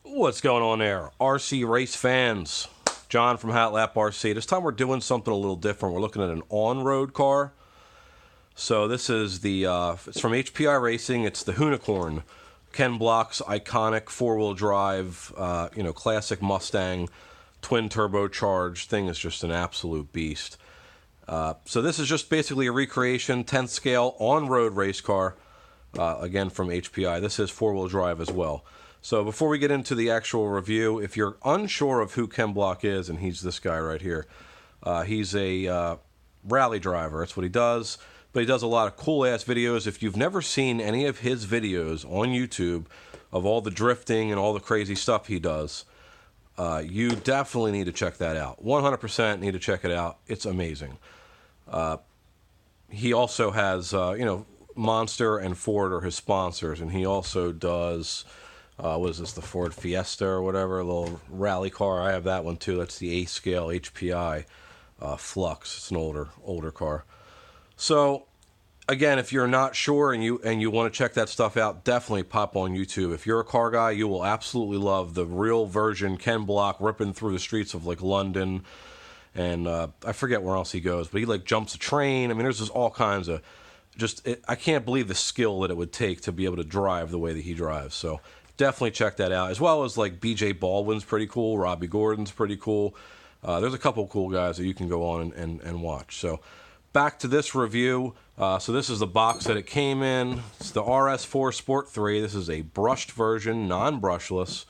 What's going on there? RC race fans. John from Hatlap RC. This time we're doing something a little different. We're looking at an on-road car. So this is the, it's from HPI Racing. It's the HOONICORN. Ken Block's iconic four-wheel drive, classic Mustang, twin turbocharged thing is just an absolute beast. So this is just basically a recreation, 10th scale, on-road race car, again from HPI. This is four-wheel drive as well. So before we get into the actual review, if you're unsure of who Ken Block is, and he's this guy right here, he's a rally driver. That's what he does. But he does a lot of cool-ass videos. If you've never seen any of his videos on YouTube of all the drifting and all the crazy stuff he does, you definitely need to check that out. 100% need to check it out. It's amazing. He also has, Monster and Ford are his sponsors, and he also does... what is this, the Ford Fiesta or whatever, a little rally car. I have that one too. That's the A-scale HPI Flux. It's an older car. So, again, if you're not sure and you want to check that stuff out, definitely pop on YouTube. If you're a car guy, you will absolutely love the real version Ken Block ripping through the streets of like London, and I forget where else he goes, but he like jumps a train. I mean, there's just all kinds of I can't believe the skill that it would take to be able to drive the way that he drives. So. Definitely check that out, as well as like BJ Baldwin's pretty cool, Robbie Gordon's pretty cool. There's a couple cool guys that you can go on and watch. So back to this review. So this is the box that it came in. It's the RS4 Sport 3. This is a brushed version, non-brushless.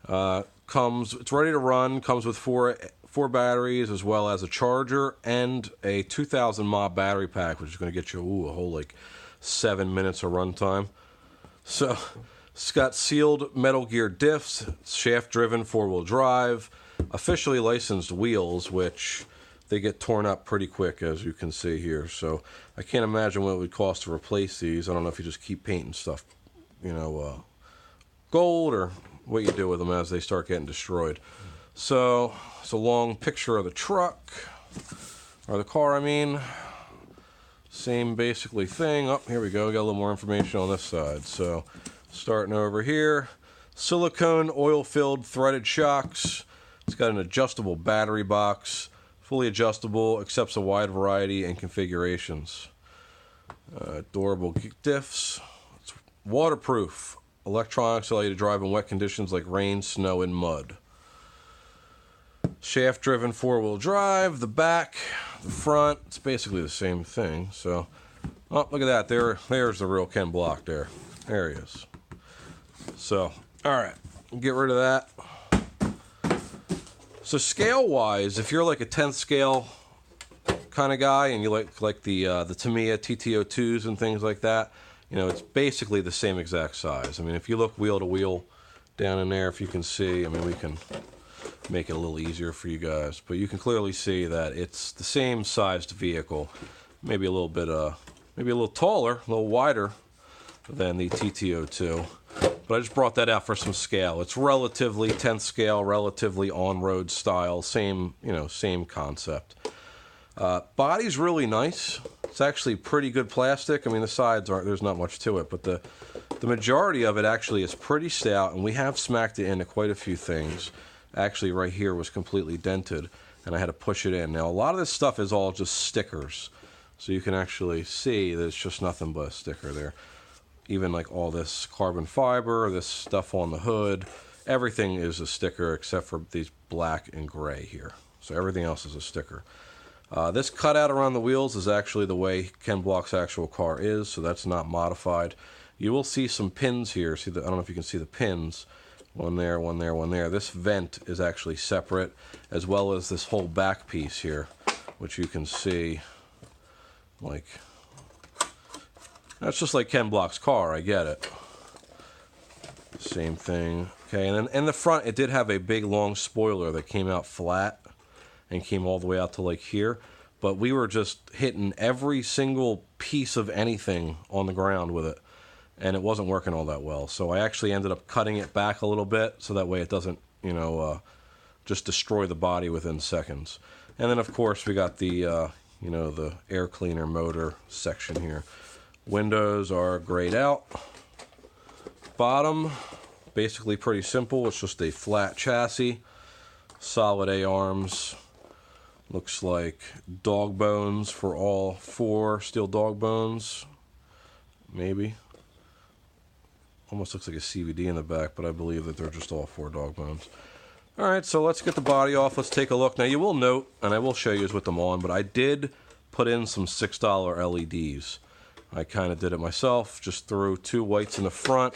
It's ready to run. Comes with four batteries, as well as a charger and a 2,000 mAh battery pack, which is going to get you a whole like 7 minutes of runtime. So. It's got sealed Metal Gear diffs, shaft-driven four-wheel drive, officially licensed wheels, which they get torn up pretty quick, as you can see here. So I can't imagine what it would cost to replace these. I don't know if you just keep painting stuff, gold, or what you do with them as they start getting destroyed. So it's a long picture of the truck, or the car, I mean. Same basically thing. Oh, here we go. We got a little more information on this side. So... starting over here, silicone oil-filled threaded shocks. It's got an adjustable battery box, fully adjustable, accepts a wide variety and configurations. Durable diffs. It's waterproof. Electronics allow you to drive in wet conditions like rain, snow, and mud. Shaft-driven four-wheel drive. The back, the front, it's basically the same thing. So, oh, look at that. There's the real Ken Block there. There he is. So, all right, get rid of that. So scale-wise, if you're like a 10th scale kind of guy and you like the Tamiya TT02s and things like that, it's basically the same exact size. I mean, if you look wheel to wheel down in there, if you can see, I mean, we can make it a little easier for you guys, but you can clearly see that it's the same sized vehicle, maybe a little bit, maybe a little taller, a little wider than the TT02. But I just brought that out for some scale. It's relatively 10th scale, relatively on-road style, same concept. Body's really nice. It's actually pretty good plastic. I mean, the sides there's not much to it, but the majority of it actually is pretty stout, and we have smacked it into quite a few things. Actually, right here was completely dented, and I had to push it in. Now, a lot of this stuff is all just stickers, so you can actually see that it's just nothing but a sticker there. Even like all this carbon fiber, this stuff on the hood, everything is a sticker except for these black and gray here. So everything else is a sticker. This cutout around the wheels is actually the way Ken Block's actual car is, so that's not modified. You will see some pins here. I don't know if you can see the pins. One there, one there, one there. This vent is actually separate, as well as this whole back piece here, which you can see like... That's just like Ken Block's car, I get it. Same thing. Okay, and then in the front, it did have a big, long spoiler that came out flat and came all the way out to like here. But we were just hitting every single piece of anything on the ground with it, and it wasn't working all that well. So I actually ended up cutting it back a little bit, so that way it doesn't, just destroy the body within seconds. And then, of course, we got the, the air cleaner motor section here. Windows are grayed out. Bottom, basically pretty simple. It's just a flat chassis, solid A-arms. Looks like dog bones for all 4 steel dog bones, maybe. Almost looks like a CVD in the back, but I believe that they're just all 4 dog bones. Alright, so let's get the body off. Let's take a look. Now you will note, and I will show you with them on, but I did put in some $6 LEDs. I kind of did it myself. Just threw 2 whites in the front,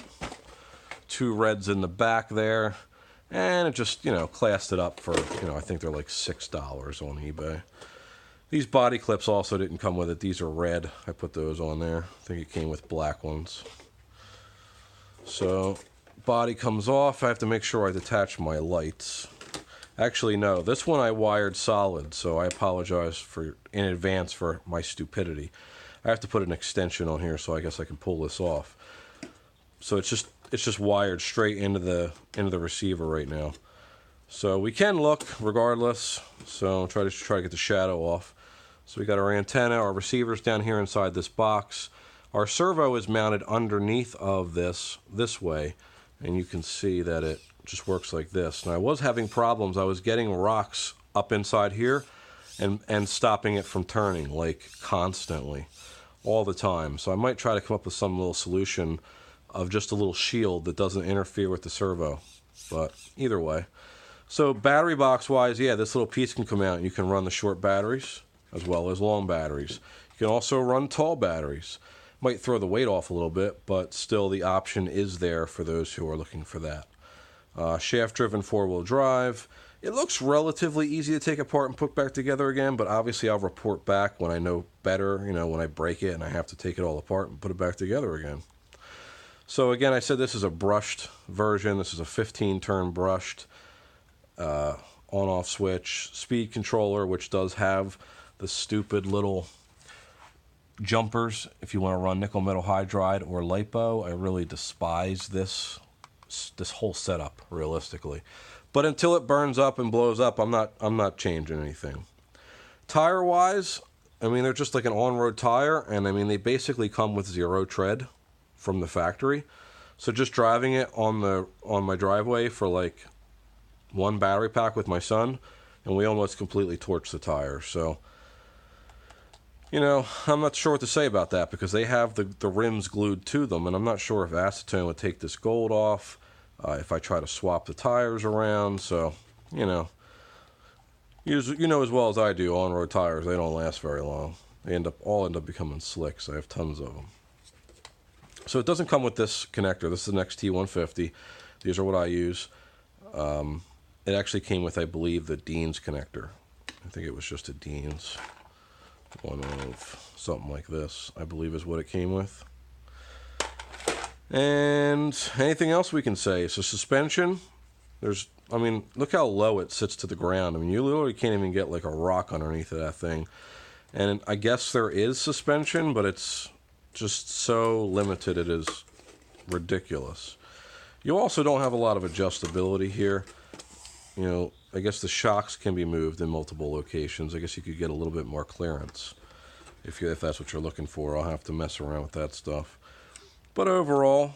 2 reds in the back there. And it just, classed it up for, I think they're like $6 on eBay. These body clips also didn't come with it. These are red. I put those on there. I think it came with black ones. So, body comes off. I have to make sure I detach my lights. Actually, no. This one I wired solid, so I apologize in advance for my stupidity. I have to put an extension on here, so I guess I can pull this off. So it's just wired straight into the receiver right now. So we can look regardless. So try to get the shadow off. So we got our antenna, our receivers down here inside this box. Our servo is mounted underneath of this way, and you can see that it just works like this. And I was having problems. I was getting rocks up inside here and stopping it from turning, like constantly, all the time. So I might try to come up with some little solution of just a little shield that doesn't interfere with the servo. But either way. So battery box wise, yeah, this little piece can come out and you can run the short batteries as well as long batteries. You can also run tall batteries. Might throw the weight off a little bit, but still the option is there for those who are looking for that. Shaft driven 4-wheel drive. It looks relatively easy to take apart and put back together again, but obviously I'll report back when I know better, when I break it and I have to take it all apart and put it back together again. So again, I said this is a brushed version. This is a 15-turn brushed on-off switch speed controller, which does have the stupid little jumpers if you want to run nickel metal hydride or lipo. I really despise this whole setup, realistically. But until it burns up and blows up, I'm not changing anything. Tire-wise, they're just like an on-road tire, and they basically come with 0 tread from the factory. So just driving it on my driveway for like 1 battery pack with my son, and we almost completely torched the tires. So, I'm not sure what to say about that because they have the rims glued to them, and I'm not sure if acetone would take this gold off if I try to swap the tires around. So, you know as well as I do, on-road tires, they don't last very long. They all end up becoming slick, so I have tons of them. So it doesn't come with this connector. This is an XT150. These are what I use. It actually came with, I believe, the Dean's connector. I think it was just a Dean's. One of something like this, I believe, is what it came with. And anything else we can say? So suspension, look how low it sits to the ground. You literally can't even get like a rock underneath of that thing. And I guess there is suspension, but it's just so limited, it is ridiculous. You also don't have a lot of adjustability here. I guess the shocks can be moved in multiple locations. I guess you could get a little bit more clearance if that's what you're looking for. I'll have to mess around with that stuff. But overall,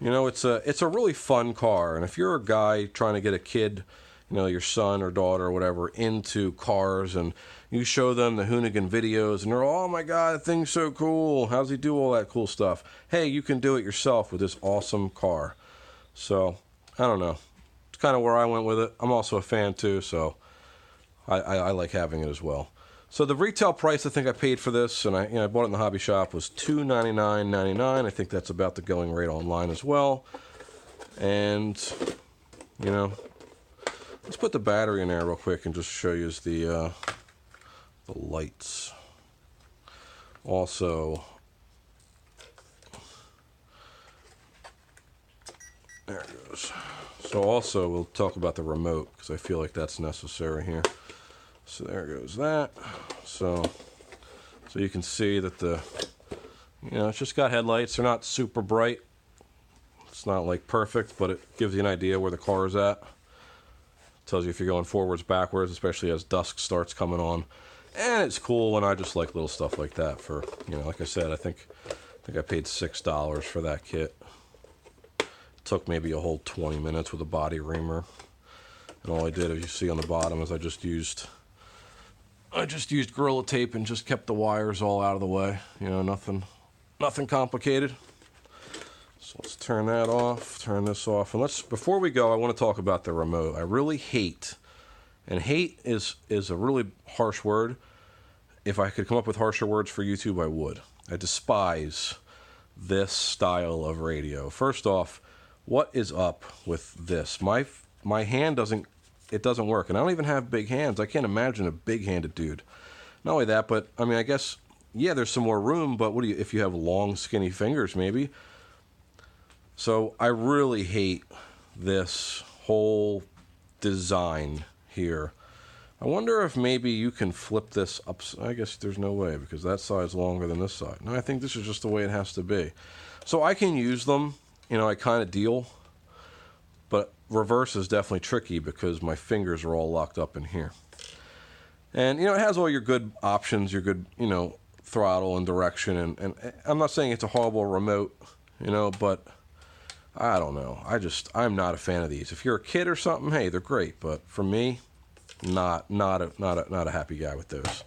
it's a really fun car. And if you're a guy trying to get a kid, your son or daughter or whatever, into cars, and you show them the Hoonigan videos, and they're, oh my God, that thing's so cool. How's he do all that cool stuff? Hey, you can do it yourself with this awesome car. So, I don't know. It's kind of where I went with it. I'm also a fan too, so I like having it as well. So the retail price I think I paid for this, and I bought it in the hobby shop, was $299.99. I think that's about the going rate online as well. And, let's put the battery in there real quick and just show you the lights. Also, there it goes. So also, we'll talk about the remote, because I feel like that's necessary here. So there goes that. So you can see that it's just got headlights. They're not super bright. It's not like perfect, but it gives you an idea where the car is at. Tells you if you're going forwards, backwards, especially as dusk starts coming on. And it's cool, and I just like little stuff like that for, like I said, I think I paid $6 for that kit. Took maybe a whole 20 minutes with a body reamer. And all I did, as you see on the bottom, is I just used Gorilla Tape and just kept the wires all out of the way. You know, nothing complicated. So let's turn that off, turn this off. And before we go, I want to talk about the remote. I really hate, and hate is a really harsh word. If I could come up with harsher words for YouTube, I would. I despise this style of radio. First off, what is up with this? My hand doesn't work, and I don't even have big hands. I can't imagine a big-handed dude. Not only that, but I mean, I guess, yeah, there's some more room, but if you have long, skinny fingers, maybe. So I really hate this whole design here. I wonder if maybe you can flip this up. I guess there's no way, because that side's longer than this side. No, I think this is just the way it has to be. So I can use them. You know, I kind of deal. But reverse is definitely tricky because my fingers are all locked up in here. And, you know, it has all your good options, your good, you know, throttle and direction. And I'm not saying it's a horrible remote, you know, but I don't know. I'm not a fan of these. If you're a kid or something, hey, they're great. But for me, not a happy guy with those.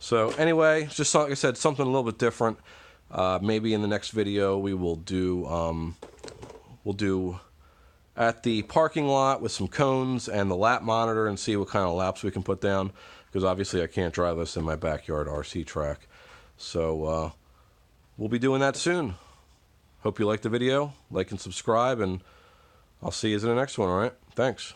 So anyway, just like I said, something a little bit different. Maybe in the next video we will do at the parking lot with some cones and the lap monitor and see what kind of laps we can put down, because obviously I can't drive this in my backyard RC track. So we'll be doing that soon. Hope you liked the video. Like and subscribe, and I'll see you in the next one, all right? Thanks.